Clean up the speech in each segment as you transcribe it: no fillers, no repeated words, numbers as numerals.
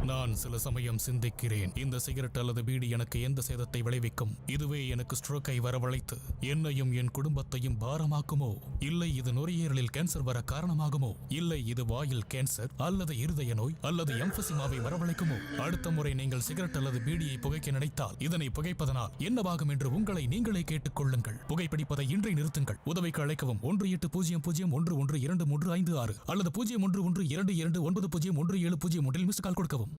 நான் சில சமயம் சிந்திக்கிறேன், இந்த சிகரெட் அல்லது பீடி எனக்கு எந்த சேதத்தை விளைவிக்கும்? இதுவே எனக்கு ஸ்ட்ரோக்கை வரவழைத்து என்னையும் என் குடும்பத்தையும் பாரமாக்குமோ? இல்லை இது நுரையீரலில் கேன்சர் வர காரணமாகுமோ? இல்லை இது வாயில் கேன்சர் அல்லது இருதய நோய் அல்லது எம்பசிமாவை வரவழைக்குமோ? அடுத்த முறை நீங்கள் சிகரெட் அல்லது பீடியை புகைக்க நினைத்தால் இதனை புகைப்பதனால் என்னவாகும் என்று உங்களை நீங்களே கேட்டுக் கொள்ளுங்கள். புகைப்பிடிப்பதை இன்றை நிறுத்துங்கள். உதவிக்கு அழைக்கவும் 1800112356 அல்லது 0112290170 மிஸ்டு கால் கொடுக்கவும்.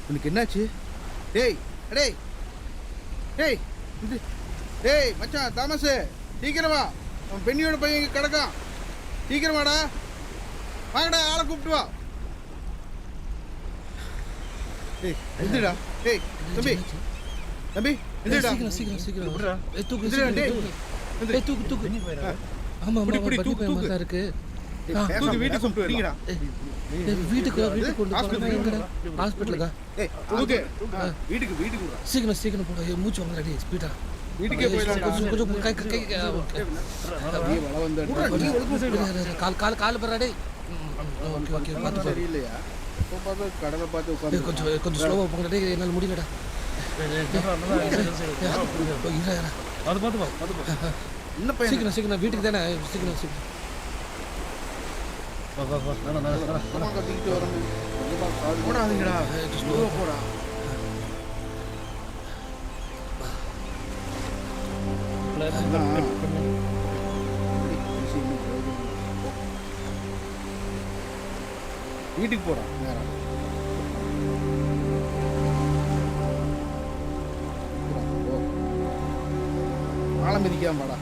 உனக்கு என்னாச்சு? டேய் டேய் டேய் டேய் மச்சான் தாமஸ், சீக்கிரமா அவன் பெண்ணியோட பையன் இங்கே கிடக்கான். சீக்கிரமாடா, வாங்கடா, ஆளை கூப்பிட்டு வா. டேய் எந்திரடா. டேய் தம்பி தம்பி எந்திரடா. சீக்கிரம் தூக்கு எந்திரடா டேய். தூக்கு ஆமா ஆமா தூக்கு இருக்கு. தூக்கு வீட்டுக்கு கொண்டு வரீங்கடா. வீட்டுக்கு கொண்டு போறேன். எங்கடா? ஹாஸ்பிடலுக்கா? ஏய் தூக்கு. வீட்டுக்கு விடுடா. சீக்கிரம் போடா. மூச்சு வாங்க ரெடி ஸ்பீடா. வீட்டுக்கே போயிடலாம். கொஞ்சம் கை அப்படியே வள வந்தாடா. கால் பரடா டேய். ஓகே பாத்து சரியில்லையா? இப்போ பாத்து கடலை பார்த்து உட்கார்ந்து கொஞ்சம் ஸ்லோவா போங்கடா டேய். என்னால முடியலடா. அது பாத்து வா. என்ன பையன்? சீக்கிரம் வீட்டுக்கு தானே. சீக்கிரம் வா. அம்மா கத்திக்கிட்டு வரணும். கொஞ்சமா கால் போடாதீங்கடா. ஸ்லோவா போடா. வீட்டுக்கு போடா நேரம். ஆளை மிதிக்காம வாடா.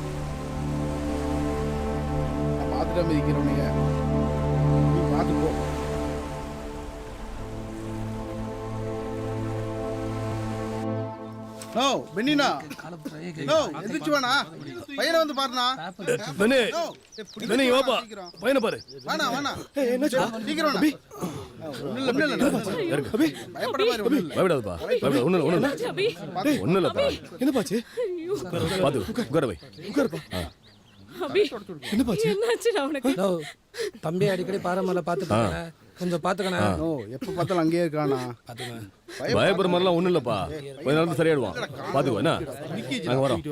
நான் பார்த்துட்டா மிதிக்கிறவனைய நீ பார்த்து போ. நோ பெண்ணினா, நோ எந்திரிச்சு வாண்ணா. பையனை வந்து பாருண்ணா. பெண்ணே, நோ, பெண்ணே வாப்பா. பையனை பாரு. வாண்ணா சீக்கிரம் வாண்ணா. ஒண்ணும் இல்ல பயப்பட மாதிரி ஒண்ணும் இல்ல. பயப்படாதப்பா. ஒண்ணும் இல்லப்பா. என்னப்பாச்சு? பாத்து உட்கார வை. உட்காருப்பா. என்னப்பாச்சு? தம்பி அடிக்கடி பாரமலை பாத்துட்டாங்க. கொஞ்சம் பாத்துக்கணும். நோ எப்ப பார்த்தாலும் அங்கேயே இருக்கானா. பயப்படுற மாதிரிலாம் ஒண்ணும் இல்லப்பா. கொஞ்ச நேரம் சரியாயிடுவான். பாத்துக்கோ என்ன. நாங்க வரோம்.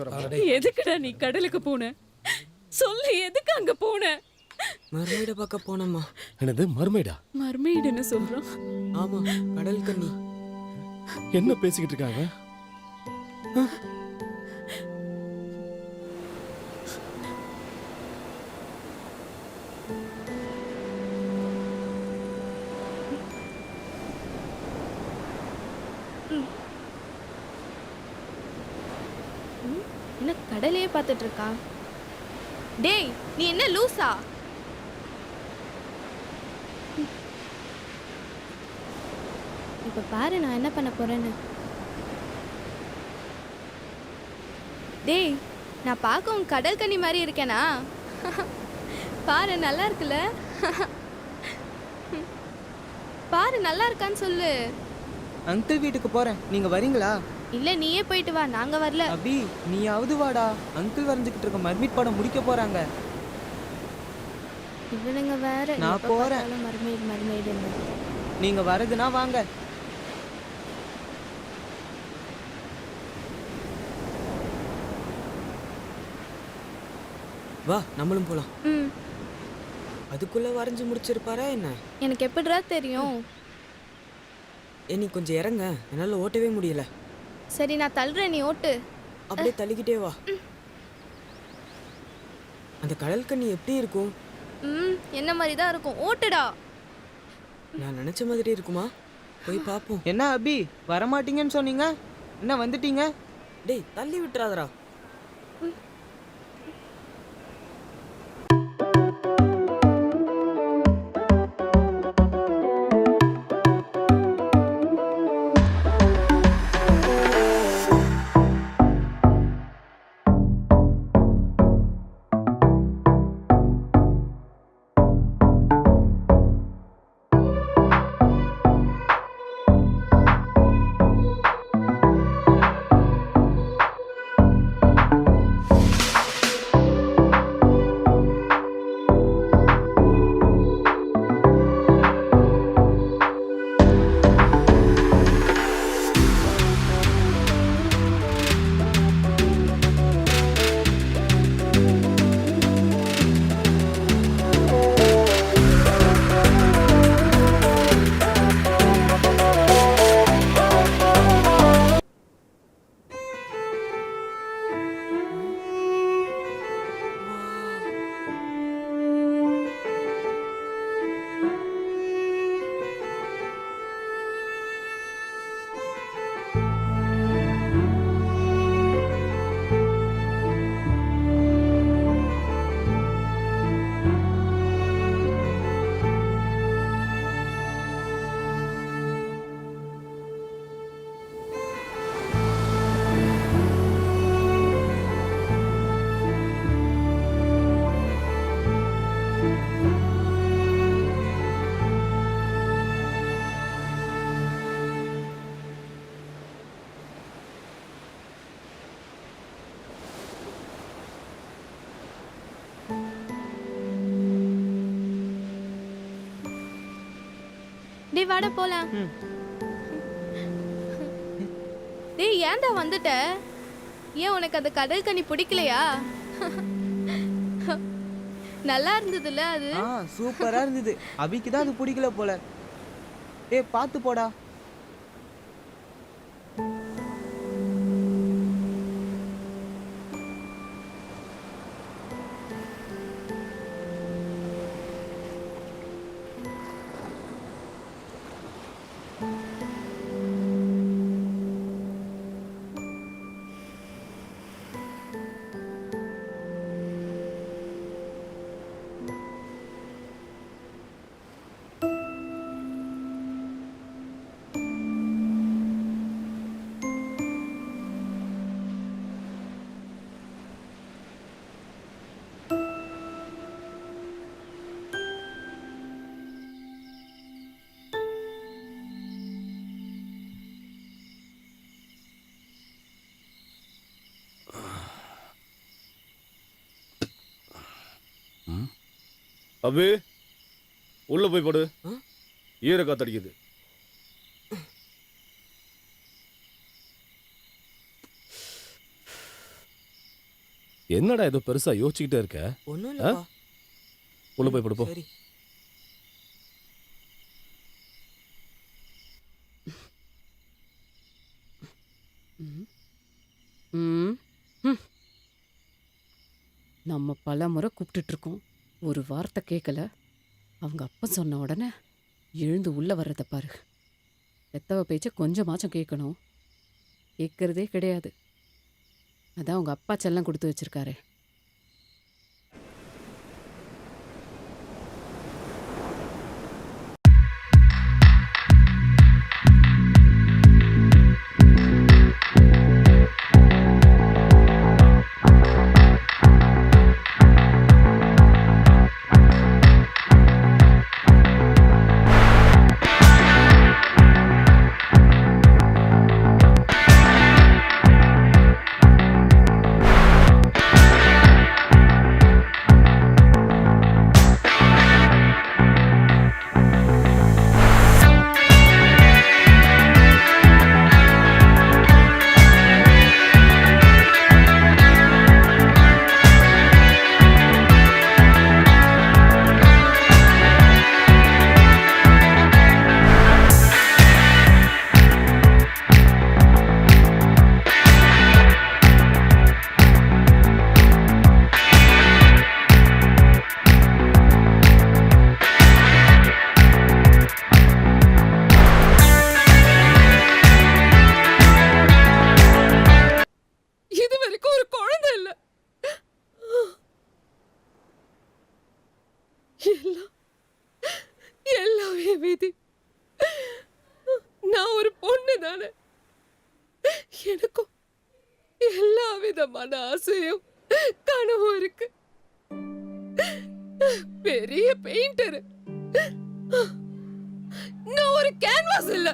எதுக்குடா நீ கடலுக்கு போன? சொல்லு, எதுக்கு அங்க போன? மர்மைட பார்க்க போனம்மா. என்னது மர்மைடா? மர்மெய்டுன்னு சொல்றான். ஆமா, கடல் கன்னி. என்ன பேசிக்கிட்டு இருக்காங்க? என்ன கடலையே பார்த்துட்டு இருக்கா? டேய் நீ என்ன லூசா? இப்ப பாரு நான் என்ன பண்ண போறேன்னு. டேய் நான் பார்க்க உன் கடல் கன்னி மாதிரி இருக்கேனா? பாரு நல்லா இருக்குல்ல? பாரு நல்லா இருக்கான்னு சொல்லு. அங்கிள் வீட்டுக்கு போறேன், நீங்க வரீங்களா? இல்ல நீயே போயிட்டு வா, நாங்க வரல. அபி நீயாவது வாடா. அங்கிள் வரைஞ்சுக்கிட்டு இருக்க மர்மீட் படம் முடிக்க போறாங்க. இவனுங்க வேற. நான் போறேன். மர்மெய்டு நீங்க வரதுன்னா வாங்க. வா நம்மளும் போலாம். அதுக்குள்ள வரைஞ்சு முடிச்சிருப்பாரா என்ன? எனக்கு எப்படிடா தெரியும்? நீ கொஞ்சம் இறங்க, என்னால ஓட்டவே முடியல. சரி நான் தள்ளுறேன், நீ ஓட்டு. அப்படியே தள்ளிக்கிட்டே வா. அந்த கடல் கன்னி எப்படி இருக்கும்? என்ன மாதிரி தான் இருக்கும், ஓட்டுடா. நான் நினைச்ச மாதிரி இருக்குமா? போய் பாப்போம். என்ன அபி வரமாட்டீங்கன்னு சொன்னீங்க, என்ன வந்துட்டீங்க? டேய் தள்ளி விட்டுறாதடா. சரி வாடா போலாம். ம். டேய் ஏன்டா வந்துட்ட? ஏன் உனக்கு அந்த கடல் கனி பிடிக்கலையா? நல்லா இருந்ததுல அது. சூப்பரா இருந்தது. அபிக்கு தான் அது பிடிக்கல போல. ஏய் பார்த்து போடா. அபி உள்ள போய் படு. ஈர காத்தடிக்குது. என்னடா ஏதோ பெருசா யோசிச்சுக்கிட்டே இருக்க? ஒண்ணும் இல்லப்பா. உள்ள போய் படு போ. சரி. நம்ம பல முறை கூப்பிட்டுட்டு இருக்கோம், ஒரு வார்த்தை கேட்கல. அவங்க அப்பா சொன்ன உடனே எழுந்து உள்ள வர்றதை பாரு. பெத்தவ பேச்ச கொஞ்சமாச்சும் கேட்கணும், கேட்கறதே கிடையாது. அதான் உங்க அப்பா செல்லம் கொடுத்து வச்சிருக்காரு. இது வரைக்கும் ஒரு குழந்தை இல்ல. எல்லாமே விதி. நான் ஒரு பொண்ணு தானே, எனக்கும் எல்லா விதமான ஆசையும் கனவும் இருக்கு. பெரிய பெயிண்டர், நான் ஒரு கேன்வாஸ் இல்ல.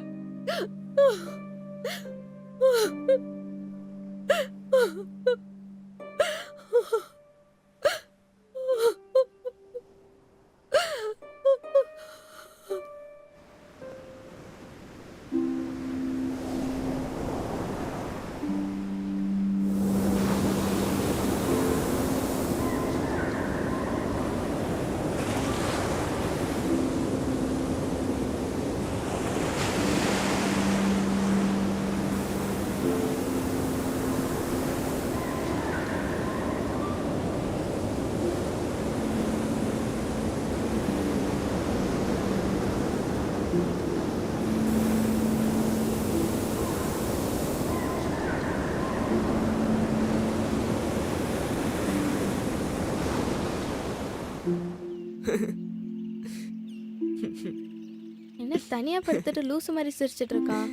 என்ன தனியா படுத்துட்டு லூசு மாதிரி சிரிச்சிட்டு இருக்கான்?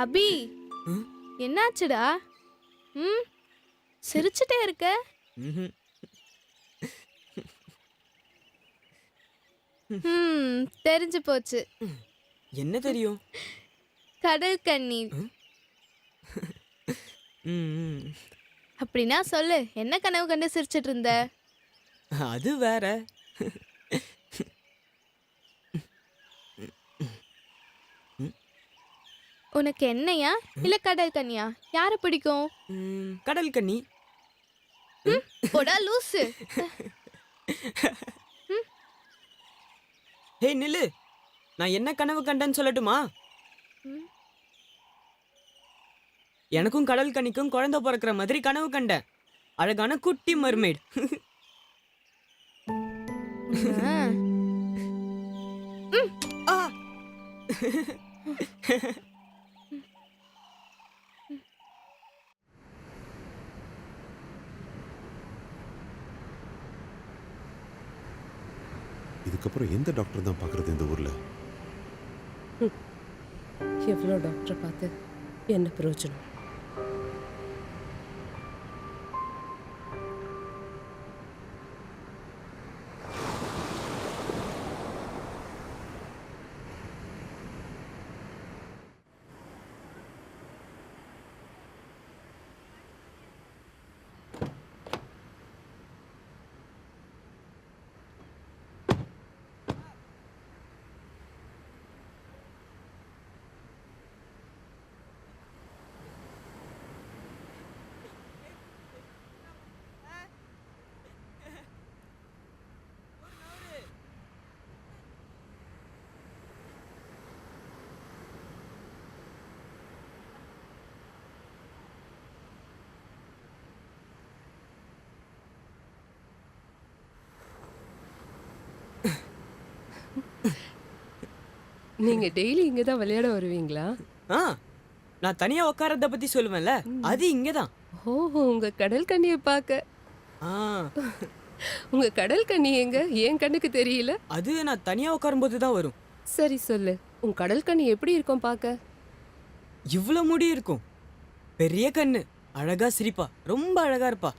அபி என்னாச்சுடா? ம் சிரிச்சிட்டே இருக்க. தெரிஞ்சு போச்சு. என்ன தெரியும்? கடல் கண்ணி. அப்படின்னா சொல்லு, என்ன கனவு கண்டு சிரிச்சிட்டு இருந்த? அது வேற. உனக்கு என்னையா இல்ல கடல் கன்னியா யாரை பிடிக்கும்? கடல் கன்னி. போடா லூசு. ஹே நில்லு, நான் என்ன கனவு கண்டேன்னு சொல்லட்டுமா? எனக்கும் கடல் கன்னிக்கும் குழந்தை பிறக்கிற மாதிரி கனவு கண்டேன். அழகான குட்டி மர்மெய்ட். ஆ. இதுக்கப்புறம் எந்த டாக்டர் தான் பார்க்கறது இந்த ஊர்ல? எவ்வளோ டாக்டரை பார்த்து என்ன பிரயோஜனம்? நீங்க டெய்லி இங்க தான் விளையாட வருவீங்களா? நான் தனியா உட்காரத பத்தி சொல்லுவேன்ல, அது இங்கதான். ஓஹோ, உங்க கடல் கண்ணியை பார்க்க. உங்க கடல் கண்ணி எங்க? என் கண்ணுக்கு தெரியல. அது நான் தனியா உட்காரும்போது தான் வரும். சரி சொல்லு, உன் கடல் கண்ணி எப்படி இருக்கும் பார்க்க? இவ்வளவு முடி இருக்கும், பெரிய கண்ணு, அழகா சிரிப்பா, ரொம்ப அழகா இருப்பா.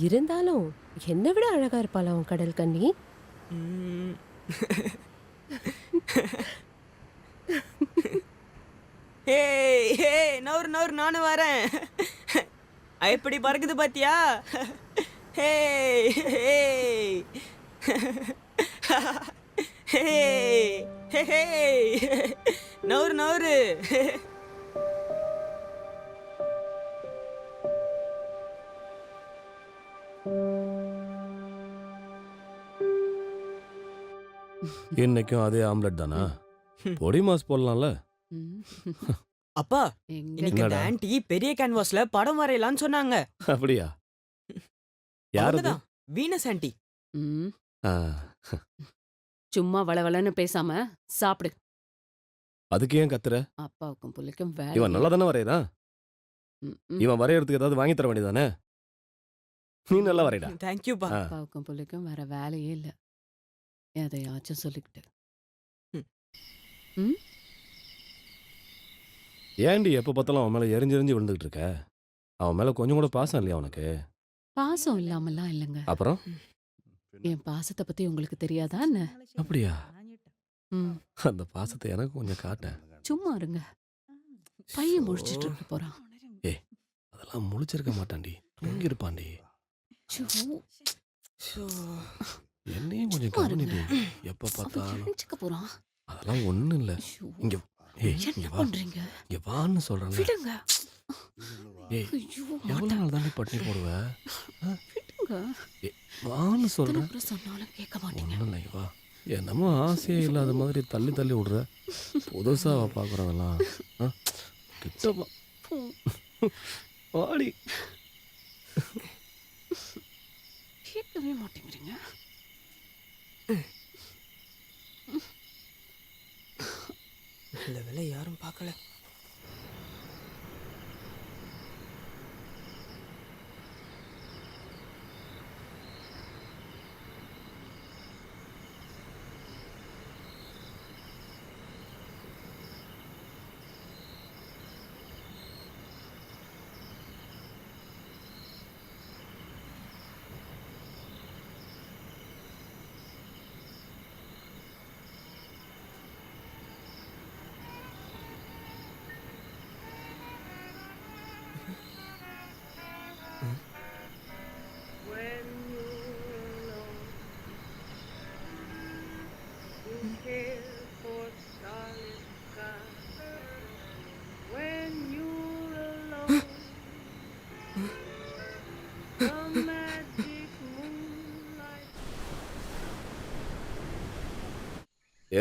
இருந்தாலும் என்னை விட அழகா இருப்பாளா உன் கடல் கண்ணி? நவுறு நவுறு, நானும் வரேன். எப்படி பறக்குது பாத்தியா? ஹே நவுறு நவுறு. இன்னைக்கும் அதே ஆம்லெட் தானா? பொடி மாஸ் போடலாம்ல. அப்பா, இன்னைக்கு அந்த ஆன்ட்டி பெரிய கேன்வாஸ்ல படம் வரையலாம்னு சொன்னாங்க. அப்படியா? யாரு? Venus anti. சும்மா வளவளன்னு பேசாம சாப்பிடு. அதுக்கு ஏன் கத்துற? அப்பாவுக்கும் புள்ளைக்கும் வேலை. இவன் நல்லா தானே வரையறான். இவன் வரையறதுக்கு ஏதாவது வாங்கி தர வேண்டியதானே? நீ நல்லா வரையடா. தேங்க் யூ பா. அப்பாவுக்கும் புள்ளைக்கும் வேற வேலையே இல்ல. எதையாச்சும் சொல்லிக்கிட்டு. ஏன்டி எப்ப பார்த்தாலும் அவன் மேல எரிஞ்செறிஞ்சு விழுந்துகிட்டு இருக்க? அவன் மேல கொஞ்சம் கூட பாசம் இல்லையா உனக்கு? பாசம் இல்லாமலாம் இல்லைங்க. அப்புறம் என் பாசத்தை பத்தி உங்களுக்கு தெரியாதா என்ன? அப்படியா? அந்த பாசத்தை எனக்கு கொஞ்சம் காட்டேன். சும்மா இருங்க. பையன் முழிச்சிட்டு இருக்க போறான். ஏய், அதெல்லாம் முழிச்சிருக்க மாட்டான்டி, தூங்கி இருப்பான்டி. என்னையும் கொஞ்சம் கவனிடி. எப்ப பார்த்தாலும் போறான். அதெல்லாம் ஒண்ணும் இல்ல. இங்க என்ன பண்றீங்க? இங்க வான்னு சொல்றேன். விடுங்க. ஏய், எவ்வளவு நாள் தாண்டி பட்டினி போடுவ? விடுங்க. வான்னு சொல்றேன். சொன்னாலும் கேட்க மாட்டீங்க. ஒண்ணும் இல்லை, வா. என்னமோ ஆசையே இல்லாத மாதிரி தள்ளி தள்ளி விடுற. புதுசா பாக்குறதெல்லாம் கிட்டமா வாடி. கேட்கவே மாட்டேங்கிறீங்க. நல்ல வேலை யாரும் பார்க்கல.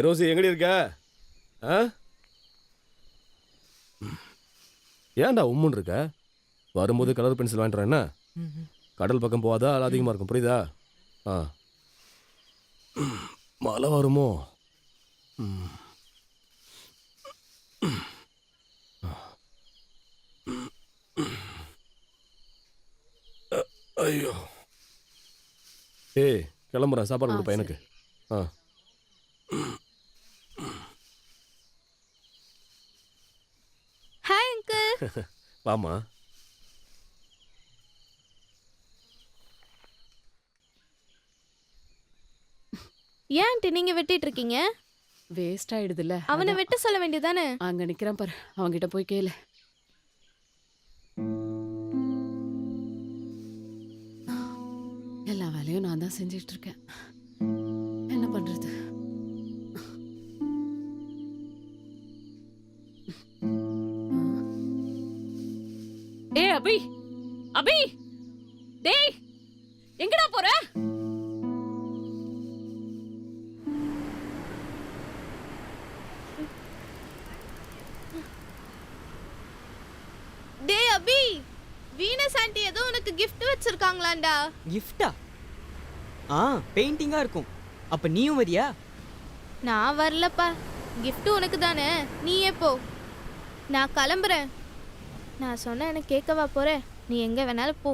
ரோசி எங்கடி இருக்க? ஆ? ஏன்டா உம்முன்னு இருக்க? வரும்போது கலர் பென்சில் வாங்கிட்டு என்ன? கடல் பக்கம் போகாதா அது அதிகமாக இருக்கும், புரியுதா? ஆ, மழை வருமோ? ஐயோ, ஏய் கிளம்புறேன், சாப்பாடு கொடு பையனுக்கு. ஆ, ஹாய் அங்கிள். வாமா. ஏன் ஆண்டி நீங்க வெட்டிட்டு இருக்கீங்க? வேஸ்ட் ஆயிடுதுல்ல. அவனை வெட்ட சொல்ல வேண்டியதானே? அங்க நிக்கிறான் பாரு, அவன்கிட்ட போய் கேளு. எல்லா வேலையும் நான் தான் செஞ்சிட்டு இருக்கேன். என்ன பண்றது? ஏ அபி, அபி, டேய் எங்கடா போற? டேய் அபி, வீனஸ் ஆண்டி ஏதோ உனக்கு gift வச்சிருக்காங்களாண்டா. கிஃப்டா? ஆ, பெயிண்டிங்கா இருக்கும். அப்ப நீயும் வரியா? நான் வரலப்பா. gift உனக்கு தானே, நீயே போ. நான் கிளம்புறேன். நான் சொன்ன எனக்கு கேட்கவா போற? நீ எங்க வேணாலும் போ.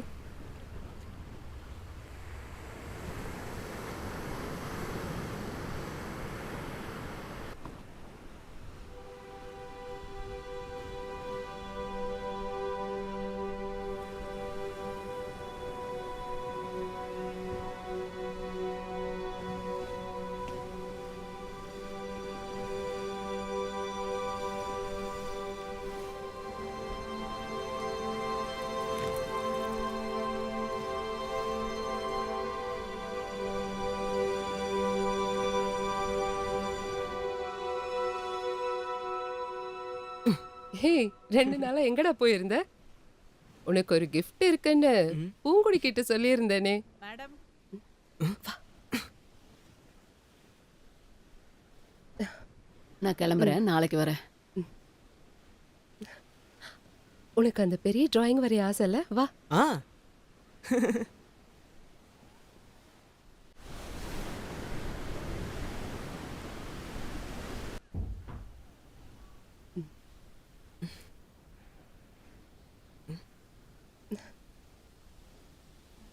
ஹே, 2 நாளா எங்கடா போயிருந்த? உனக்கு ஒரு gift இருக்குன்னு பூங்குடி கிட்ட சொல்லியிருந்தேனே. மேடம், நான் கிளம்புறேன், நாளைக்கு வரேன். உனக்கு அந்த பெரிய டிராயிங் வரைய ஆசை இல்ல? வா. ஆ,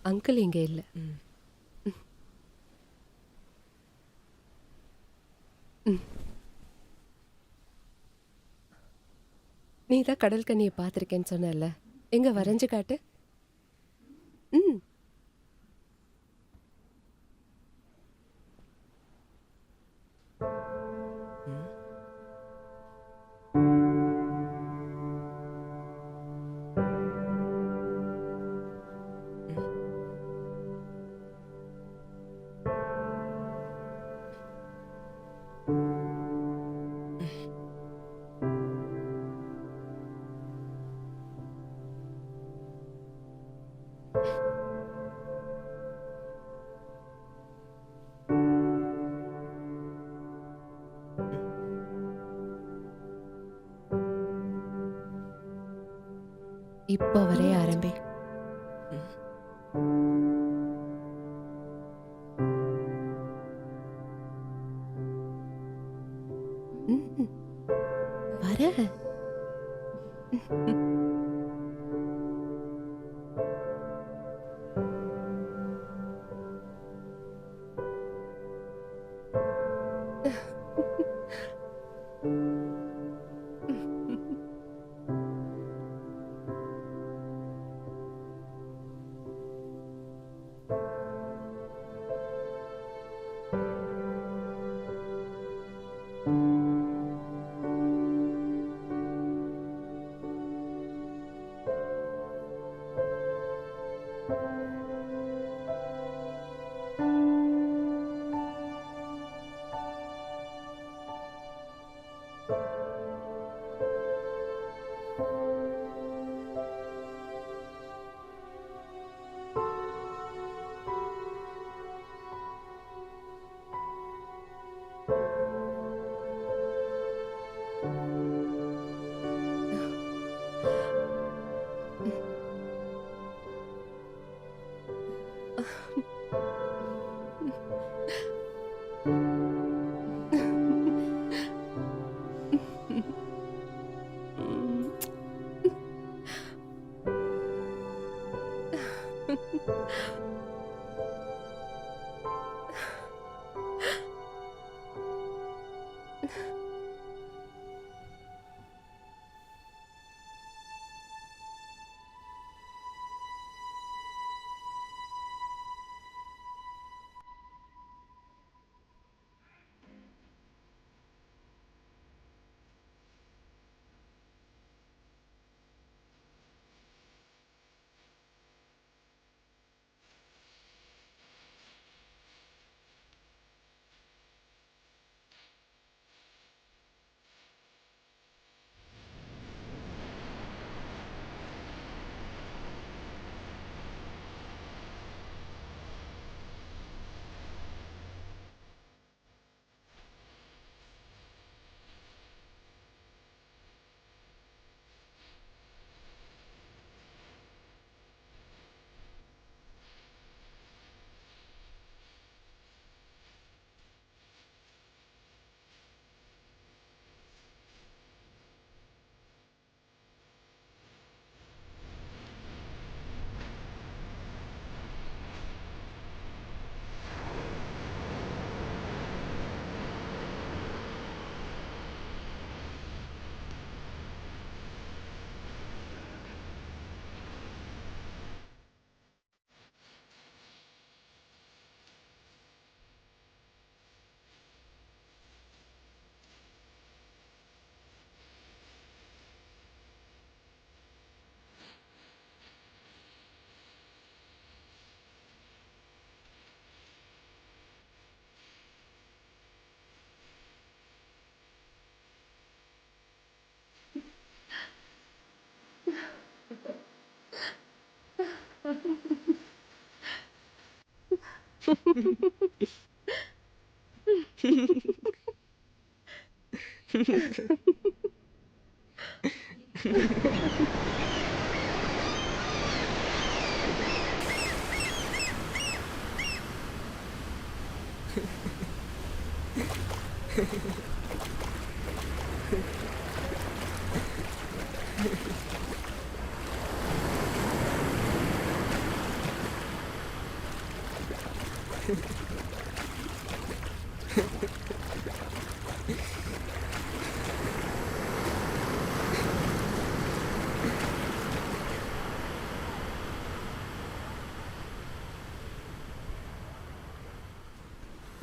அங்கிள் இங்க இல்ல. நீ தான் கடல் கண்ணியை பார்த்திருக்கேன்னு சொன்னல, எங்க வரைஞ்சு காட்டு. ம், இப்போ வரைய ஆரம்பி. ம், வர.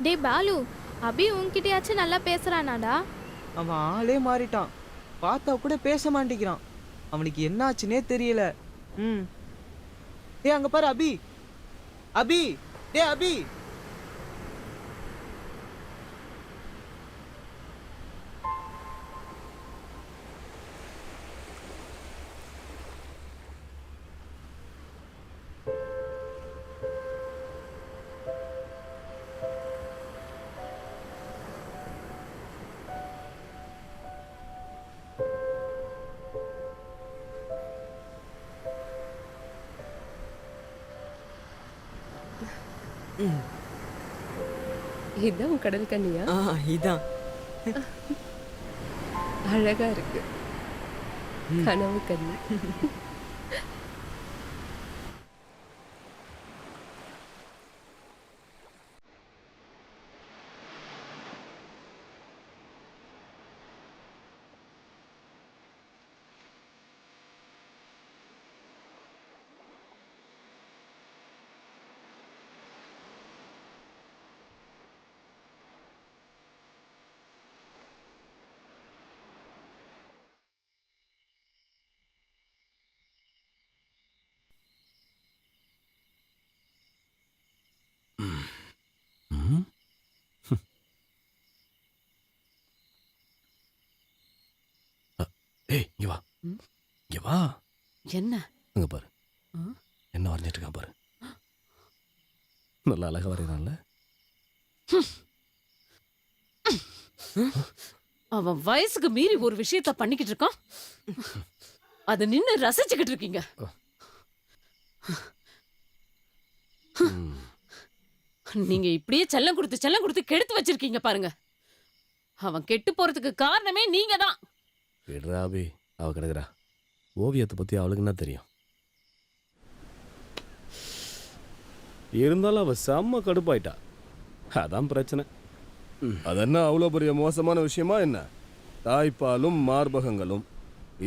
டேய் பாலு, அபி உன்கிட்டயாச்சும் நல்லா பேசுறானாடா? அவன் ஆளே மாறிட்டான். பார்த்தா கூட பேச மாட்டேங்கிறான். அவனுக்கு என்ன ஆச்சுன்னே தெரியல. டேய் அங்க பாரு அபி. அபி, டேய் அபி. இதான் உன் கடல் கண்ணியா? இதான். அழகா இருக்கு. கனவு கண்ணி. ஏய் இங்க வா. இங்க வா. என்ன? அங்க பாரு. என்ன வரைஞ்சிட்டு இருக்கான் பாரு. நல்லா அழகா வரையறான்ல. அவன் வயசுக்கு மீறி ஒரு விஷயத்த பண்ணிக்கிட்டு இருக்கான். அத நின்னு ரசிச்சுக்கிட்டு இருக்கீங்க. நீங்க இப்படியே செல்லம் கொடுத்து கெடுத்து வச்சிருக்கீங்க பாருங்க. அவன் கெட்டு போறதுக்கு காரணமே நீங்க தான். விடுறாபி, அவ கிடக்குறா. ஓவியத்தை பத்தி அவளுக்கு என்ன தெரியும்? இருந்தாலும் அவ செம்ம கடுப்பாயிட்டா. அதான் பிரச்சனை. அதென்ன அவ்வளோ பெரிய மோசமான விஷயமா என்ன? தாய்ப்பாலும் மார்பகங்களும்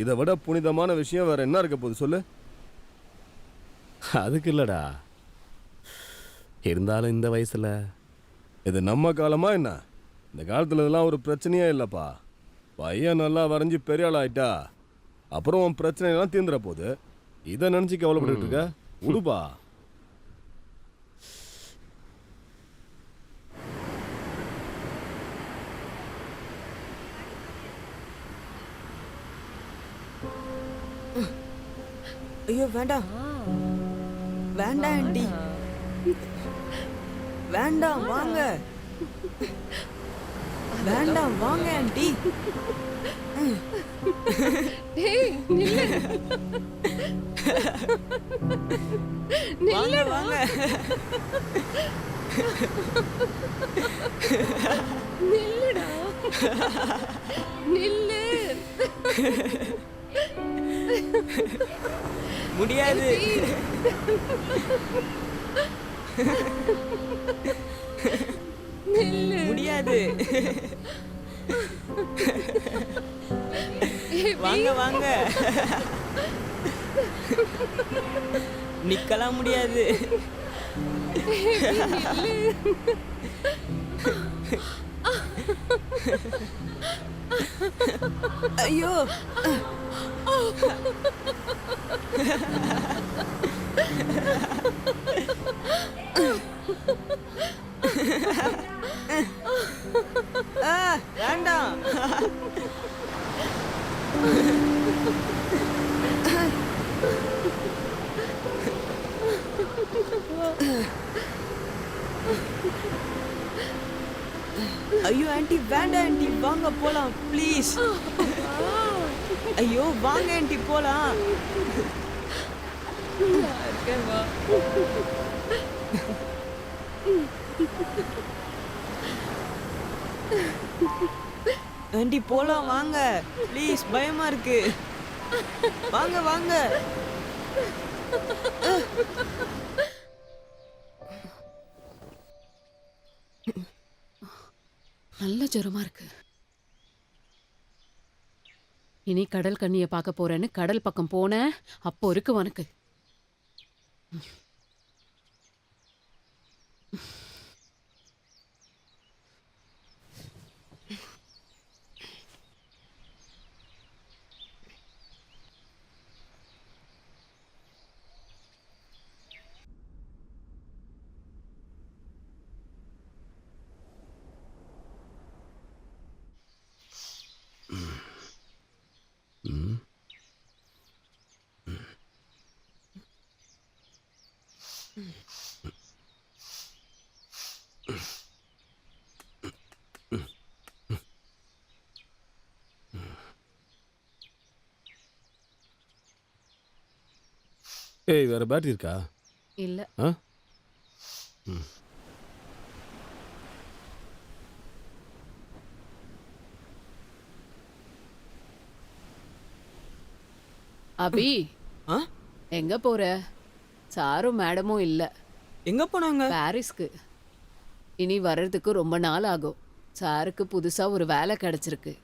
இதை விட புனிதமான விஷயம் வேற என்ன இருக்க போகுது சொல்லு? அதுக்கு இல்லடா. இருந்தாலும் இந்த வயசுல இது நம்ம காலமா என்ன? இந்த காலத்துல இதெல்லாம் ஒரு பிரச்சனையே இல்லப்பா. பையன் நல்லா வரைஞ்சி பெரிய ஆள் ஆயிட்டா அப்புறம் உன் பிரச்சனை எல்லாம் தீர்ந்துற போது. இதை நினைச்சு கவலைப்பட்டு இருக்க? உடுப்பா. ஐயோ வேண்டாம் வேண்டாம் ஆண்டி, வேண்டாம் வாங்க. வேண்டாம் வாங்க ஆண்டி. வாங்க வாங்க. நில்லுடா. நில்லு. முடியாது. முடியாது. வாங்க வாங்க. நிக்கலாம் முடியாது. ஐயோ வேண்டாம். ஐயோ ஆண்டி வேண்டாம் ஆண்டி, வாங்க போலாம் ப்ளீஸ். ஐயோ வாங்க ஆண்டி போலாம். வா. ஆண்டி போலாம் வாங்க ப்ளீஸ், பயமா இருக்கு. வாங்க வாங்க. நல்ல ஜுரமா இருக்கு. இனி கடல் கண்ணிய பார்க்க போறேன்னு கடல் பக்கம் போனேன், அப்போ இருக்கு உனக்கு. ஏய், வேற பேட்டரி இருக்கா? இல்ல. ஆ? அபி, ஆ? எங்க போற? சாரும் மேடமும் இல்ல. எங்க போனாங்க? பாரிஸ்க்கு. இனி வர்றதுக்கு ரொம்ப நாள் ஆகும். சாருக்கு புதுசா ஒரு வேலை கிடைச்சிருக்கு.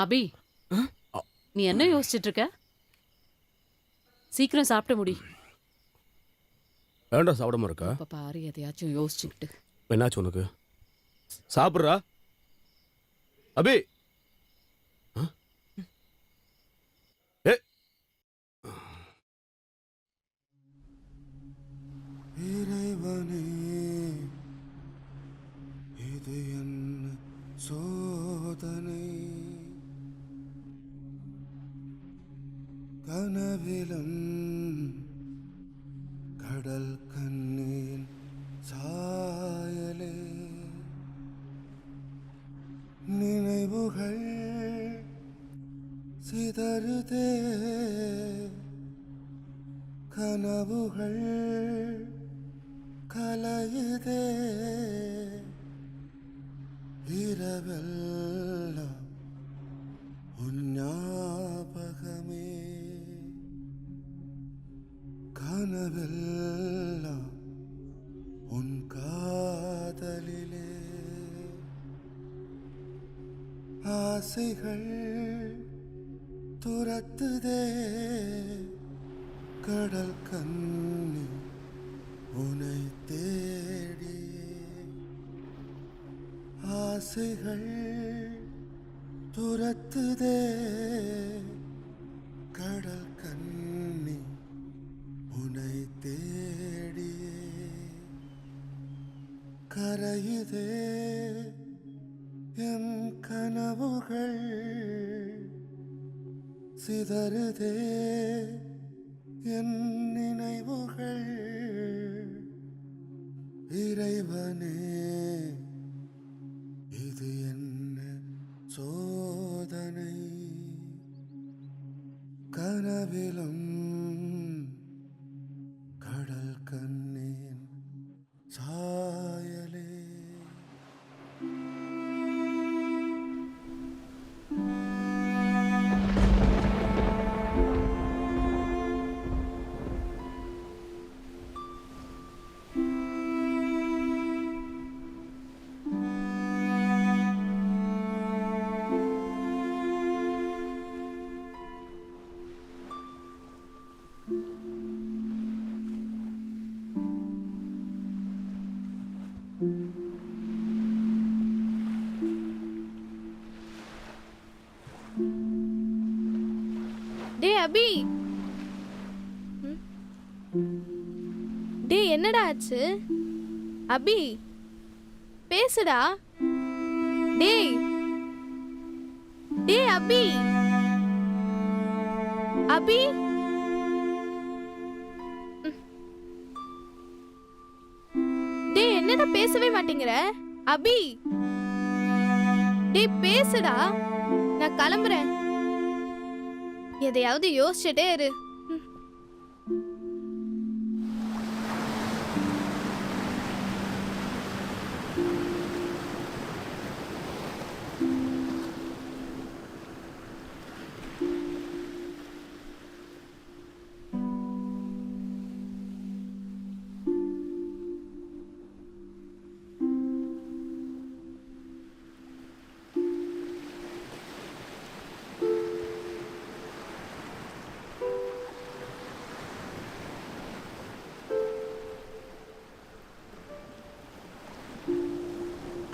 அபி, நீ என்ன யோசிச்சுட்டு இருக்க? சீக்கிரம் சாப்பிட முடி. ஏன்டா சாப்பிடாம இருக்கா? இப்ப பாரு எதையாச்சும் யோசிச்சுக்கிட்டு. என்னாச்சு உனக்கு? சாப்பிட்றா அபி. ஆ? ஏ, இறைவனே, இது என்ன சோதனை? கனவிலும் கடல் கண்ணீர் சாயலே, நினைவுகள் சிதறுதே, கனவுகள் கலையுதே, இரவெல்லாம் உன் ஞாபகமே, கனவெல்லாம் உன் காதலிலே, ஆசைகள் துரத்துதே, கடல் கண்ணி உனை தேடி, ஆசைகள் துரத்துதே, கடல் கண்ணி உனை தேடி, கரையுதே என் கனவுகள் சிதறுதே என் நினைவுகள் இறைவனே இது என்ன சோதனை கனவிலும் கடல் கண்ணேன் சாயலே டேய் அபி, டேய் என்னடா ஆச்சு? அபி பேசுடா. டேய் டேய் அபி, அபி டேய் என்னடா பேசவே மாட்டேங்கிற? அபி டேய் பேசுடா. நான் கிளம்புறேன். எதையாவது யோசிச்சுட்டே இரு.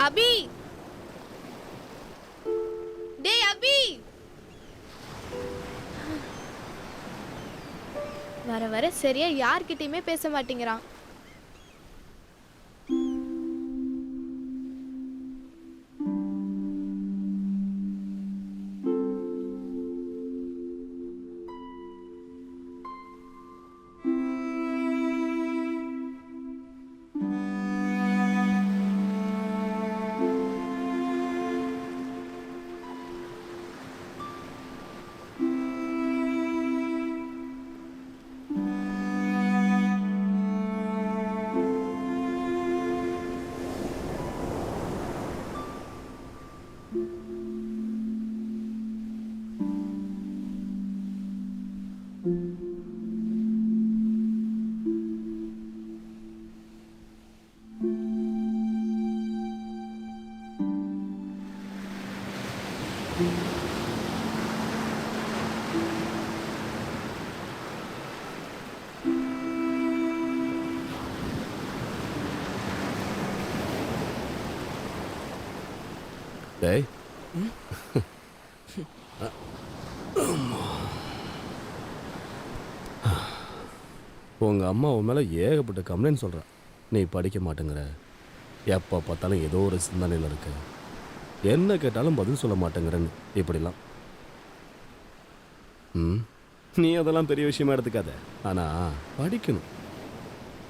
அபி டேய் அபி, வர வர சரியா யார்கிட்டயுமே பேச மாட்டேங்கிறான். டேய் உங்க அம்மா உன் மேலே ஏகப்பட்ட கம்ப்ளைண்ட் சொல்கிறேன். நீ படிக்க மாட்டேங்கிற, எப்போ பார்த்தாலும் ஏதோ ஒரு சிந்தனையில் இருக்க, என்ன கேட்டாலும் பதில் சொல்ல மாட்டேங்கிறன்னு இப்படிலாம். நீ அதெல்லாம் பெரிய விஷயமா எடுத்துக்காத. ஆனால் படிக்கணும்.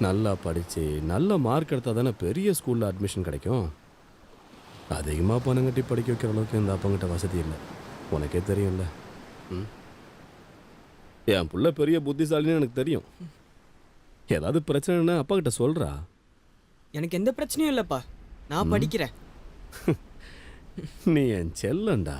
நல்லா படித்து நல்ல மார்க் எடுத்தால் தானே பெரிய ஸ்கூலில் அட்மிஷன் கிடைக்கும். அதிகமாக பணம் கட்டி படிக்க வைக்கிற அளவுக்கு இந்த அப்பங்கிட்ட வசதி இல்லை, உனக்கே தெரியும்ல. என் புள்ள பெரிய புத்திசாலின்னு எனக்கு தெரியும். ஏதாவது பிரச்சனைன்னா அப்பா கிட்ட சொல்றா. எனக்கு எந்த பிரச்சனையும் இல்லைப்பா, நான் படிக்கிறேன். நீ என் செல்லண்டா.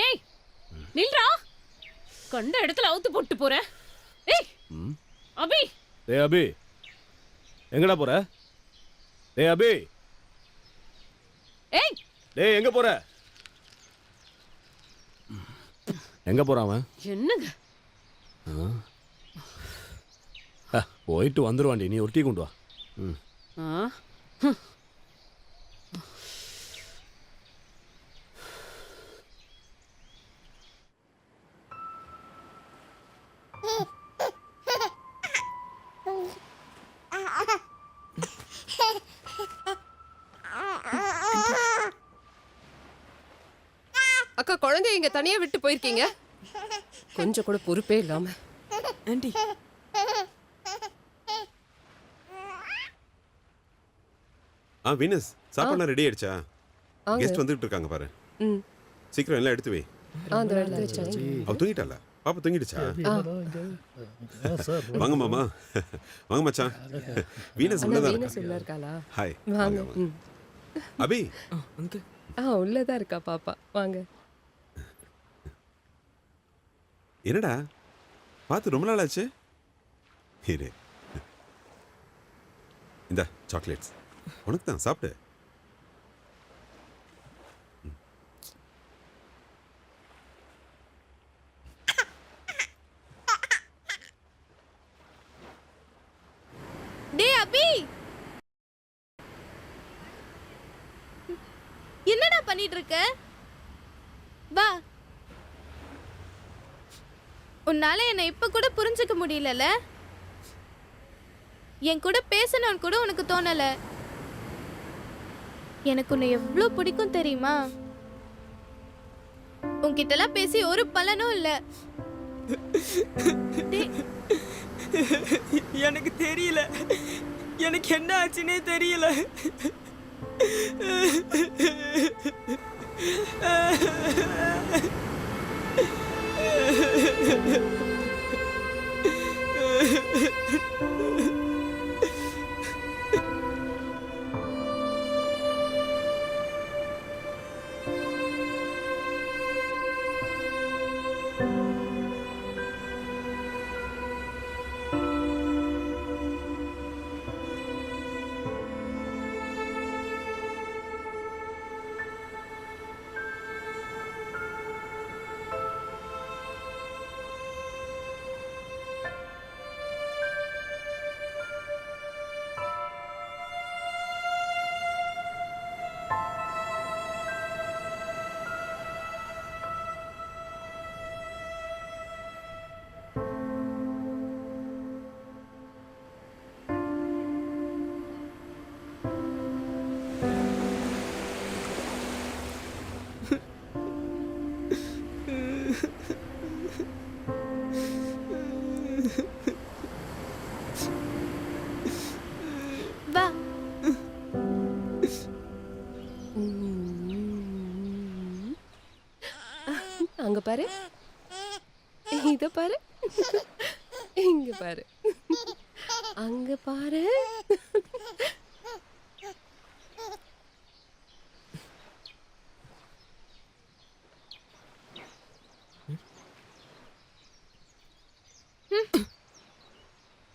ஏய் நில்றா, கண்ட இடத்துல அவுத்து போட்டு போற. ஏய் அபி, டேய் அபி, எங்கடா போற? டேய் அபி, ஏய் டேய் எங்க போற? எங்க போறான் அவன்? என்னங்க போயிட்டு வந்துருவாண்டி, நீ ஒரு டீ கொண்டு வா. ம். ஆ அக்கா, குழந்தைய இங்க தனியா விட்டு போயிருக்கீங்க, கொஞ்சம் கூட பொறுப்பே இல்லாம. ஆண்டி வீனஸ், சாப்பாடு ரெடி ஆயிடுச்சா? ஆங்க. கெஸ்ட் வந்துட்டு இருக்காங்க பாரு. ம். சீக்கிரம் எல்லாம் எடுத்து வை. அந்த எடுத்து வச்சாச்சு. அவ தூங்கிட்டாளா? பாப்பா தூங்கிடுச்சா? வாங்க மாமா. வாங்க மச்சான். வீனஸ் உள்ளதா இருக்கா? வீனஸ் உள்ள இருக்காளா? ஹாய். வாங்க. வாங்க. அபி, அங்கிள் உள்ளதா இருக்கா பாப்பா, வாங்க. என்னடா பார்த்து ரொம்ப நாள் ஆச்சு. இரு, இந்த சாக்லேட்ஸ் உனக்கு தான், சாப்பிடு. டேய் அபி, என்னடா பண்ணிட்டு இருக்க? வா. உன்னால என்னை இப்ப கூட புரிஞ்சுக்க முடியலல. என் கூட பேசணும்னு கூட உனக்கு தோணல. எனக்கு உன்னை எவ்வளவு பிடிக்கும் தெரியுமா? உன்கிட்ட எல்லாம் பேசி ஒரு பலனும் இல்ல. எனக்கு தெரியல, எனக்கு என்ன ஆச்சுன்னே தெரியல. வா. அங்க பாரு, இத பாரு, இங்க பாரு, அங்க பாரு.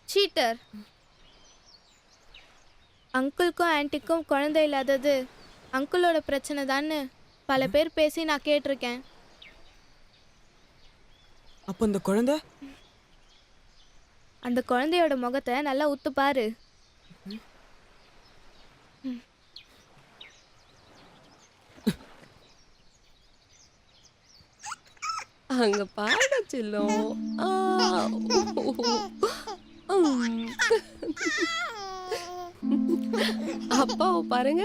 சீட்டர். அங்கிளுக்கும் ஆன்ட்டிக்கும் குழந்தை இல்லாதது அங்கிளோட பிரச்சனை தான்னு பல பேர் பேசி நான் கேட்டிருக்கேன். அப்ப அந்த குழந்தை? அந்த குழந்தையோட முகத்தை நல்லா உத்து பாரு. அங்க பாருங்க செல்லம். அப்பாவை பாருங்க,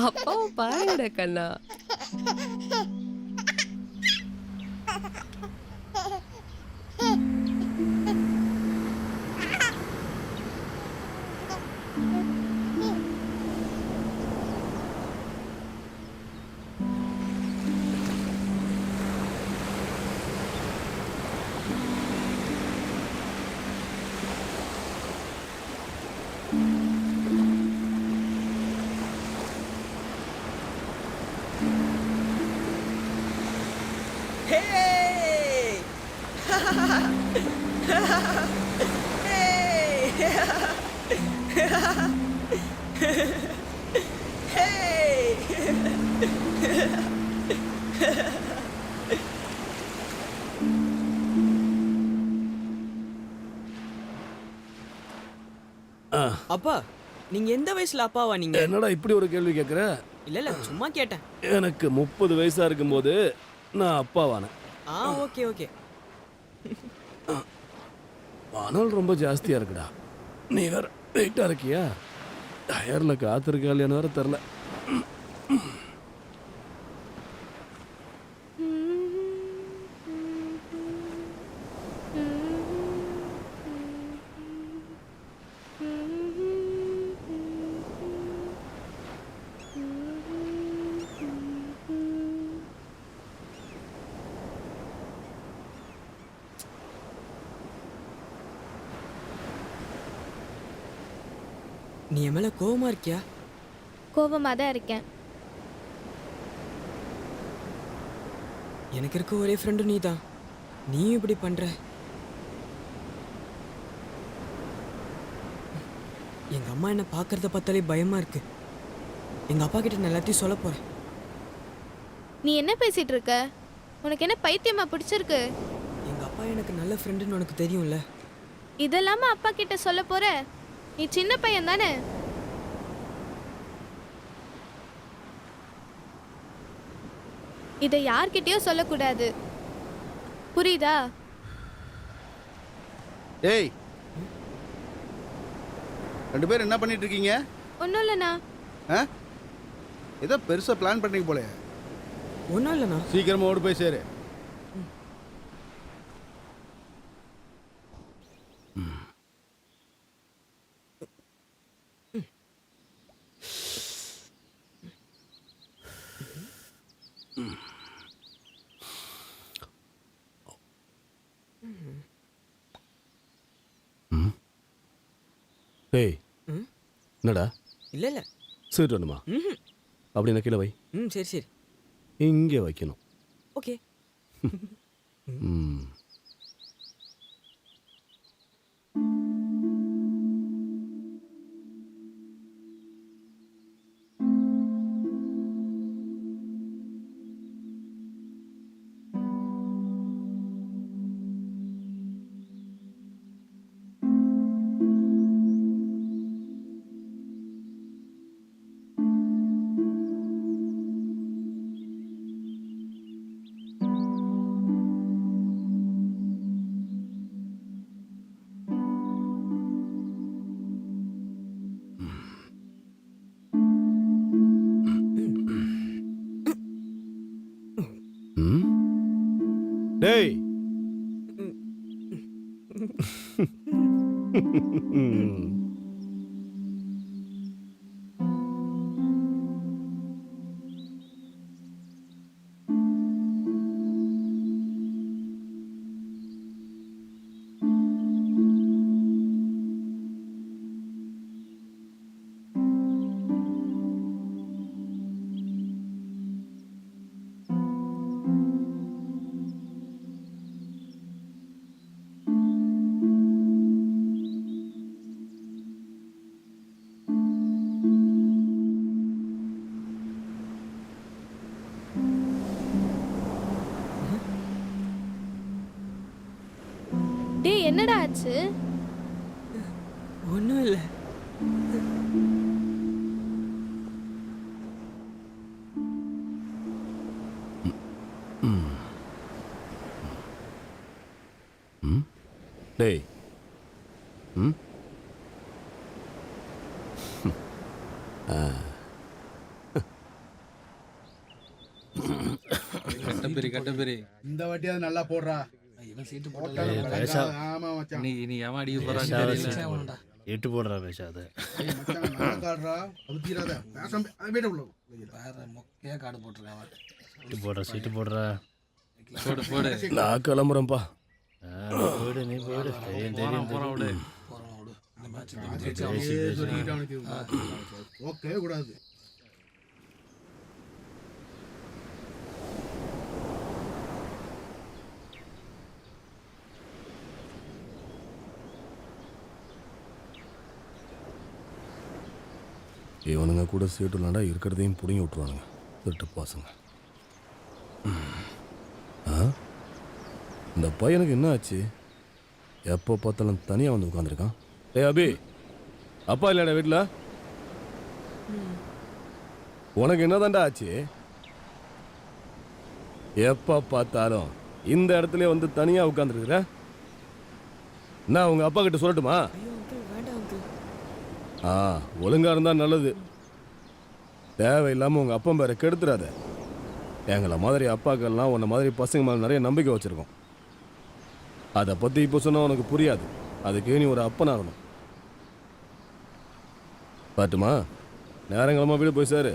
அப்பாவை பாருங்கடா கண்ணா. அப்பா நீங்க எந்த வயசுல அப்பாவா நீங்க? என்னடா இப்படி ஒரு கேள்வி கேட்குற? இல்ல சும்மா கேட்டேன். எனக்கு 30 வயசா இருக்கும்போது நான் அப்பாவானேன். Okay okay. மணல் ரொம்ப ஜாஸ்தியா இருக்குடா. நீ வேற வெயிட்டா இருக்கியா? டயர்ல காத்திருக்கா இல்லையான்னு வேற தெரில. நீ என் மேல கோவமா இருக்கியா? கோவமா தான் இருக்கேன். எனக்கு இருக்க ஒரே ஃப்ரெண்டு நீ தான். நீயும் இப்படி பண்ற. எங்க அம்மா என்ன பார்க்கறத பார்த்தாலே பயமா இருக்கு. எங்க அப்பா கிட்ட நான் எல்லாத்தையும் சொல்ல போறேன். நீ என்ன பேசிட்டு இருக்க? உனக்கு என்ன பைத்தியமா பிடிச்சிருக்கு? எங்க அப்பா எனக்கு நல்ல ஃப்ரெண்டுன்னு உனக்கு தெரியும்ல. இதெல்லாம அப்பா கிட்ட சொல்ல போற? நீ சின்ன பையன் தானே. இதை யார்கிட்டயோ சொல்லக்கூடாது, புரியுதா? ஏய், ரெண்டு பேரும் என்ன பண்ணிட்டு இருக்கீங்க? ஒன்றும் இல்லைண்ணா. ஏதோ பெருசா பிளான் பண்ணீங்க போல. ஒன்றும் இல்லைண்ணா. சீக்கிரமா ஓடி போய் சேரு. ஏய் என்னடா? இல்ல இல்ல. சரி வேணுமா? அப்படின்னா கீழே வை. சரி சரி. இங்கே வைக்கணும். ஓகே. டேய் டேய், என்னடா ஆச்சு? ஒன்றும் இல்லை. டேய் கட்டப்பெரி இந்த வாட்டியாவது நல்லா போடுறா. ஆமா மச்சான். நீ ஏன் அடிக்க போறாங்க? எட்டு போடுறா பேசா அது நல்லா காடுறா. அவுத்திராத. பேசாம வீட்டு உள்ள வேற மொக்கையா கார்டு போட்டுருக்காங்க. சீட்டு போடுறா சீட்டு போடுறா. போடு போடு. நான் கிளம்புறேன்ப்பா. போயிடு நீ போயிடு. தெரியும் தெரியும் போறோம் விடு. ஓகே கூடாது. இவனுங்க கூட சீட்டு இல்லாண்டா இருக்கிறதையும் பிடிங்கி விட்ருவானுங்க திருட்டு பாசங்க. இந்த பையனுக்கு என்ன ஆச்சு? எப்போ பார்த்தாலும் தனியாக வந்து உட்காந்துருக்கான். ஏய் அபி, அப்பா இல்லைடா வீட்டில்? உனக்கு என்னதான்டா ஆச்சு? எப்போ பார்த்தாலும் இந்த இடத்துல வந்து தனியாக உட்காந்துருக்குற. நான் உங்கள் அப்பா கிட்ட சொல்லட்டுமா? ஒழுங்கா இருந்தா நல்லது. தேவையில்லாமல் உங்கள் அப்பா பேரை கெடுத்துறாத. எங்களை மாதிரி அப்பாக்கள்லாம் உன்னை மாதிரி பசங்க மேலே நிறைய நம்பிக்கை வச்சுருக்கோம். அதை பற்றி இப்போ சொன்னால் உனக்கு புரியாது. அதுக்கு நீ ஒரு அப்பனாகணும். பாட்டுமா, நேரங்களமாக வீடு போய் சார்.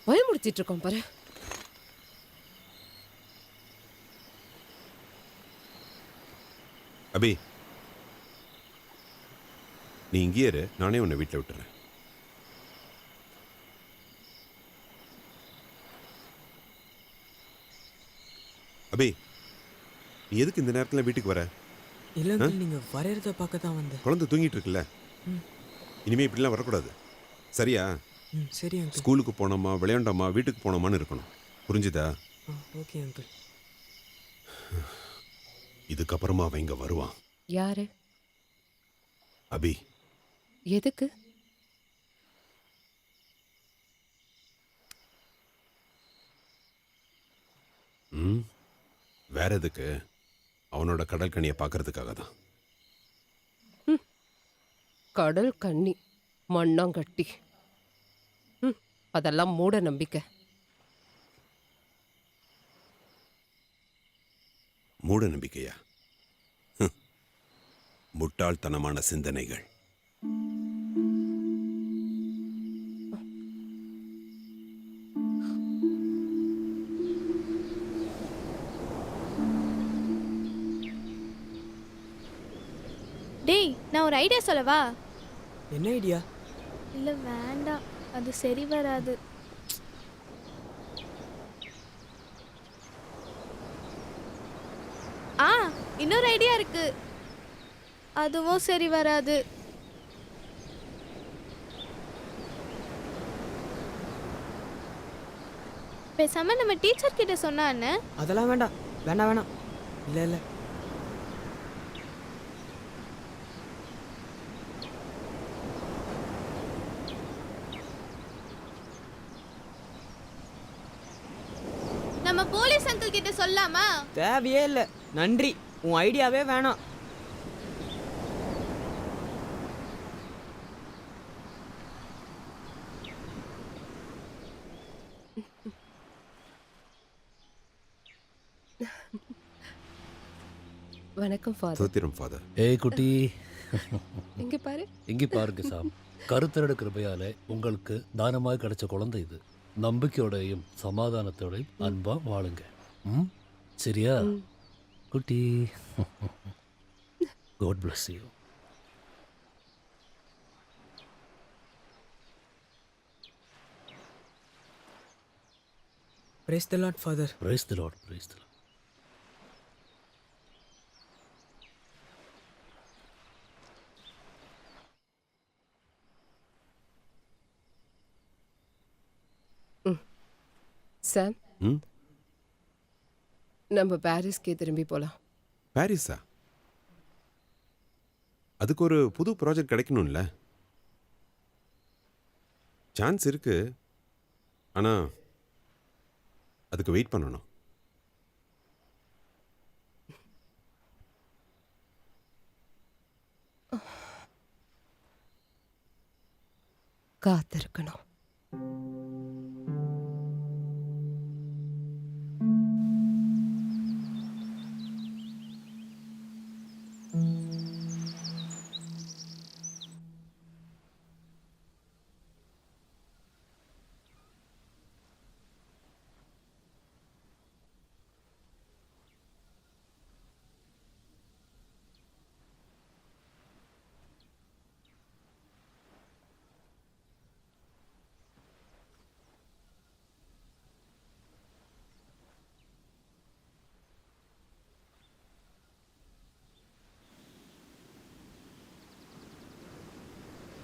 பயமுறுத்திட்டு இருக்கோம் பாரு. அபி, நீ இங்கேயே இரு, நானே உன்னை வீட்டில் விட்டுறேன். அபி, நீ எதுக்கு இந்த நேரத்தில் வீட்டுக்கு வர? இல்ல அங்கிள், நீங்க வரையறத பார்க்க தான் வந்தேன். குழந்தை தூங்கிட்டு இருக்குல்ல, இனிமே இப்படிலாம் வரக்கூடாது. சரியா? சரி அங்கிள். ஸ்கூலுக்கு போனோமா, விளையாண்டோமா, வீட்டுக்கு போனோமான்னு இருக்கணும். புரிஞ்சுதா? Okay uncle. இதுக்கப்புறமா அவன் இங்க வருவான். யாரு? அபி. எதுக்கு? வேற எதுக்கு? அவனோட கடல் கண்ணியை பார்க்கறதுக்காக தான். கடல் கண்ணி, மண்ணாங்கட்டி, அதெல்லாம் மூட நம்பிக்கை. மூட நம்பிக்கையா? முட்டாள்தனமான சிந்தனைகள். டேய், நான் ஒரு ஐடியா சொல்லவா? என்ன ஐடியா? இல்லை வேண்டாம், அது சரி வராது. இன்னொரு ஐடியா இருக்கு, அதுவும் சரி வராது. பேசாம நம்ம டீச்சர் கிட்ட சொன்னா என்ன? அதெல்லாம் வேண்டாம், வேண்டாம் வேணாம். இல்லை இல்லை, நம்ம போலீஸ் அங்கிள் கிட்ட சொல்லாமா? தேவையே இல்லை, நன்றி. உன் ஐடியாவே வேணாம். வணக்கம் ஃபாதர். சோத்திரம் ஃபாதர். ஏய் குட்டி, இங்க பாரு. இங்கே பாருங்க சாம். கருத்தரடு கிருபையால உங்களுக்கு தானமாக கிடைச்ச குழந்தை இது. நம்பிக்கையோடையும் சமாதானத்தோடையும் அன்பா வாழுங்க. சரியா குட்டி? God bless you. Praise the Lord, Father. Praise the Lord. Praise the Lord. சாம், நம்ம பாரிஸ்க்கே திரும்பி போலாம். பாரிஸா? அதுக்கு ஒரு புது ப்ராஜெக்ட் கிடைக்கணும்ல? சான்ஸ் இருக்கு, ஆனா அதுக்கு வெயிட் பண்ணணும். காத்திருக்கணும்.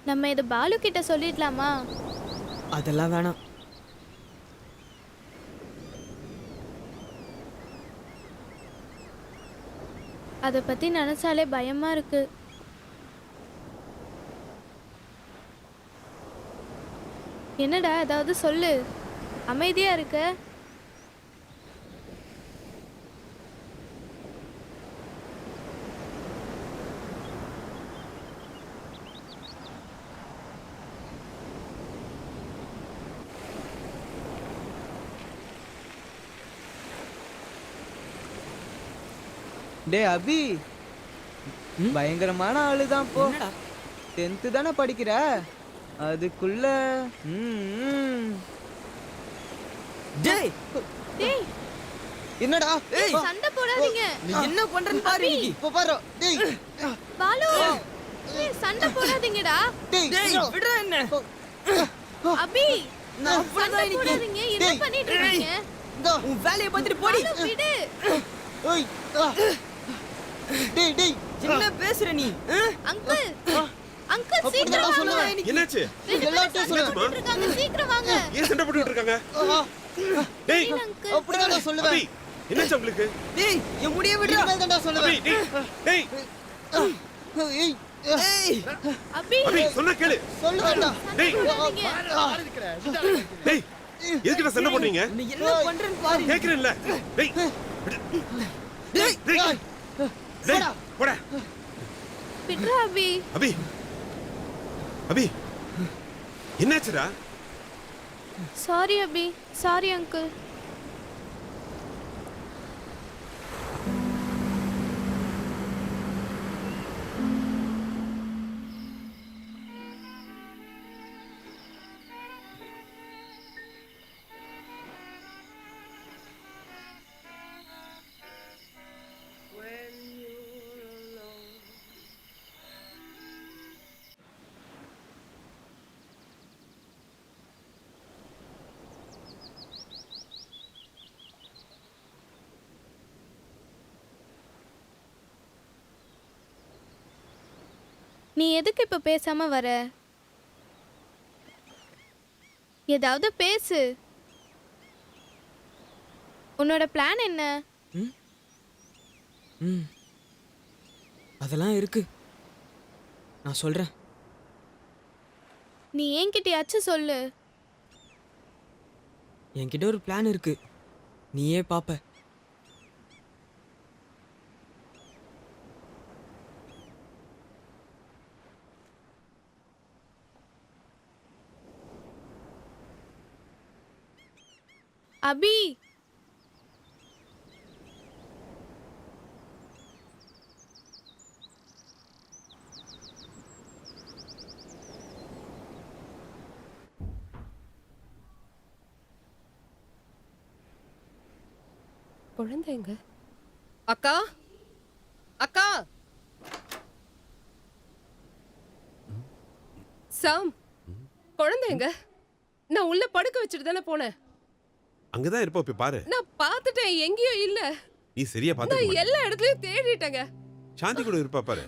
நம்ம இதை பாலு கிட்ட சொல்லிடலாமா? அதெல்லாம் வேணாம். அதை பத்தி நினைச்சாலே பயமா இருக்கு. என்னடா ஏதாவது சொல்லு, அமைதியா இருக்க. டேய் அபி, பயங்கரமான ஆளுதான் போ. 10th தானே படிக்கிற, அதுக்குள்ள டேய் டேய் என்னடா? சண்டை போடாதீங்க. நீ என்ன பண்றன்னு பாரு. இப்ப பாரு. டேய் பாலு, டேய் சண்டை போடாதீங்கடா. டேய் விடுற என்ன? அபி, நான் சண்டை போடாதீங்க. என்ன பண்ணிட்டு இருக்கீங்க? உன் வேலைய பார்த்துட்டு போடி. பாலு விடு. ஓய் டேய் டேய் என்ன பேசுற நீ? அங்கிள் அங்கிள் சீக்கிரம் வாங்க. என்னாச்சு? எல்லாத்தையும் சொல்லுங்க. சீக்கிரம் வாங்க. ஏன் சண்டை போட்டுட்டு இருக்காங்க? டேய் அப்படிதான் நான் சொல்லுவேன். அபி என்னாச்சு உங்களுக்கு? டேய் என் முடிய விடுடா. நான் தான் சொல்லுவேன். டேய் ஏய் ஏய் அபி அபி சொன்னா கேளு. சொல்லுடா. டேய் டேய் எதுக்கு சண்டை போடுறீங்க? நீ என்ன பண்றன்னு பாரு. கேக்குறேன்ல. டேய் டேய் டேய் டேய் போடா. விட்றா அபி. அபி அபி என்னாச்சுடா? சாரி அபி, சாரி அங்கிள். நீ எதுக்கு இப்ப பேசாம வர? ஏதாவது பேசு. உன்னோட பிளான் என்ன? அதெல்லாம் இருக்கு, நான் சொல்றேன். நீ என்கிட்டயாச்சும் சொல்லு. என்கிட்ட ஒரு பிளான் இருக்கு, நீயே பாப்ப. அபி குழந்தைங்க. அக்கா அக்கா சாம், குழந்தைங்க. நான் உள்ள படுக்க வச்சுட்டு தானே போனேன். அங்கதான் இருப்ப, போய் பாரு. நான் பார்த்துட்டேன், எங்கேயும் இல்ல. நீ சரியா பாத்து. நான் எல்லா இடத்துலயும் தேடிட்டேங்க. சாந்தி கூட இருப்பா பாரு.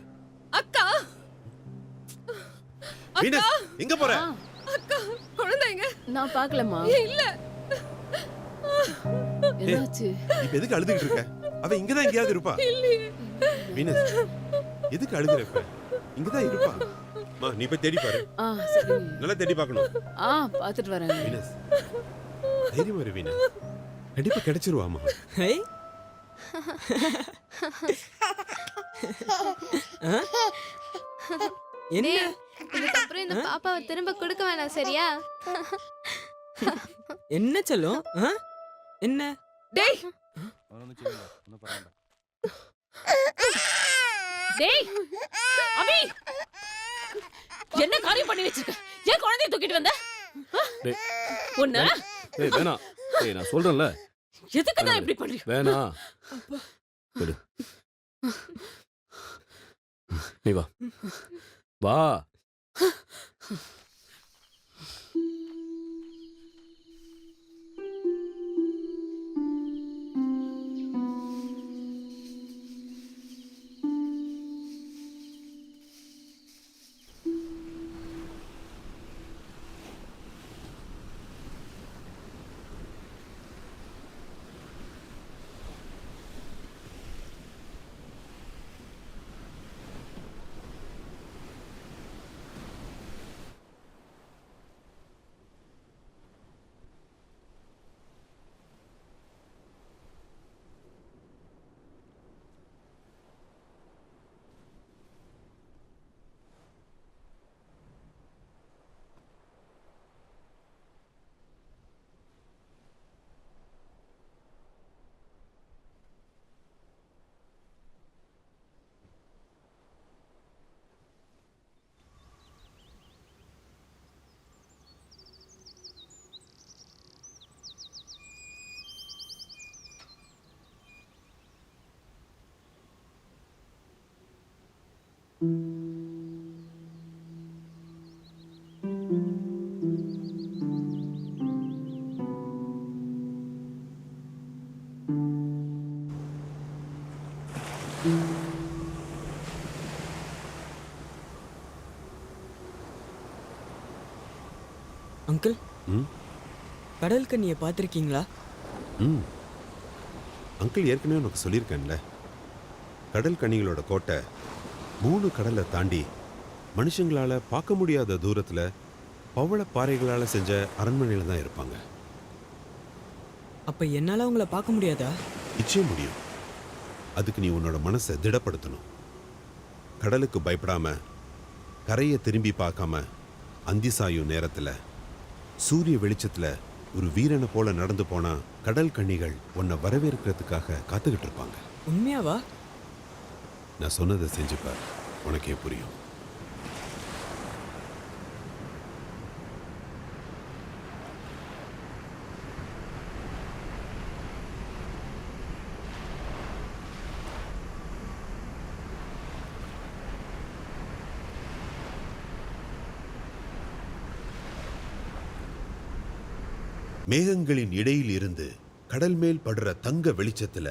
அக்கா வீனஸ் எங்க போற? அக்கா குழந்தைங்க. நான் பார்க்கலமா. இல்ல. என்னாச்சு? இப்ப எதுக்கு அழுதுகிட்டு இருக்க? அவ இங்கதான் எங்கயாவது இருப்பா. இல்லையே. வீனஸ் எதுக்கு அழுகுற? இப்ப இங்கதான் இருப்பா. மா நீ போய் தேடி பாரு. சரி. நல்லா தேடி பார்க்கணும். பார்த்துட்டு வரேன். வீனஸ் தைரியமா இரு வீனஸ். கண்டிப்பா கிடைச்சிருவாமா. ஹேய் என்ன? இதுக்கப்புறம் இந்த பாப்பாவை திரும்ப கொடுக்க வேணாம், சரியா? என்ன சொல்லும்? என்ன? டேய் டேய் அபி, என்ன காரியம் பண்ணி வச்சிருக்க? ஏன் குழந்தையை தூக்கிட்டு வந்த? ஒண்ணு டேய் வேணாம். டேய் நான் சொல்றேன்ல. எதுக்கு தான் இப்படி பண்றீங்க? வேணாம். விடு. நீ வா வா. அங்கிள் ம் கடல் கண்ணியை பார்த்துருக்கீங்களா? ம் அங்கிள் ஏற்கனவே உனக்கு சொல்லியிருக்கேன்ல, கடல் கன்னிகளோட கோட்டை 3 கடலை தாண்டி மனுஷங்களால் பார்க்க முடியாத தூரத்தில் பவள பாறைகளால் செஞ்ச அரண்மனையில் தான் இருப்பாங்க. அப்போ என்னால் அவங்கள பார்க்க முடியாதா? நிச்சயம் முடியும். அதுக்கு நீ உன்னோட மனசை திடப்படுத்தணும். கடலுக்கு பயப்படாம, கரையை திரும்பி பார்க்காம, அந்தி சாயும் நேரத்தில் சூரிய வெளிச்சத்தில் ஒரு வீரனை போல நடந்து போனா கடல் கன்னிகள் உன்னை வரவேற்கிறதுக்காக காத்துக்கிட்டு இருப்பாங்க. உண்மையாவா? நான் சொன்னதை செஞ்சுப்பார், உனக்கே புரியும். மேகங்களின் இடையில் இருந்து கடல் மேல் படுற தங்க வெளிச்சத்துல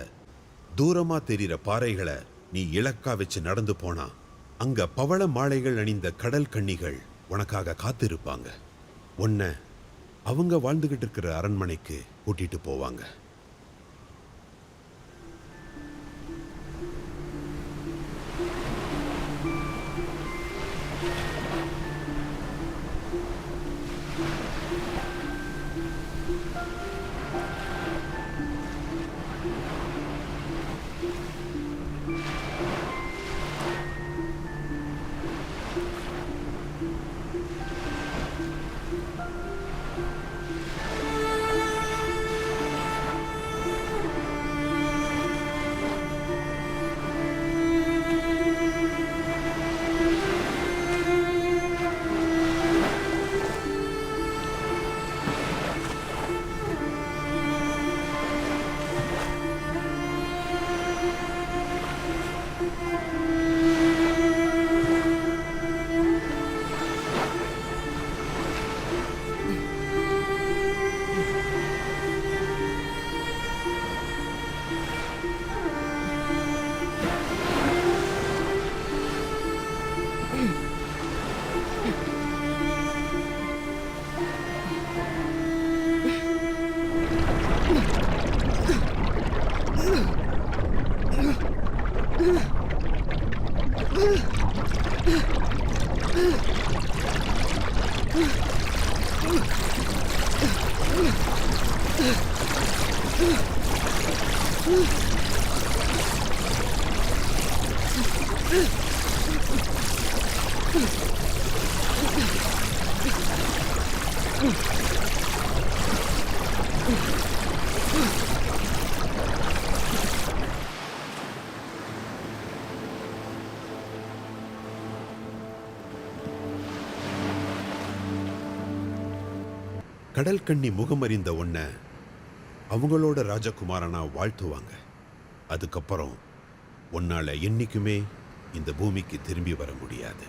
தூரமா தெரிகிற பாறைகளை நீ இலக்கா வச்சு நடந்து போனா அங்க பவள மாலைகள் அணிந்த கடல் கன்னிகள் உனக்காக காத்திருப்பாங்க. உன்னை அவங்க வாழ்ந்துகிட்டு இருக்கிற அரண்மனைக்கு கூட்டிட்டு போவாங்க. கடல் கன்னி முகமறிந்த உன்னை அவங்களோட ராஜகுமாரனா வாழ்த்துவாங்க. அதுக்கப்புறம் உன்னால என்னைக்குமே இந்த பூமிக்கு திரும்பி வர முடியாது.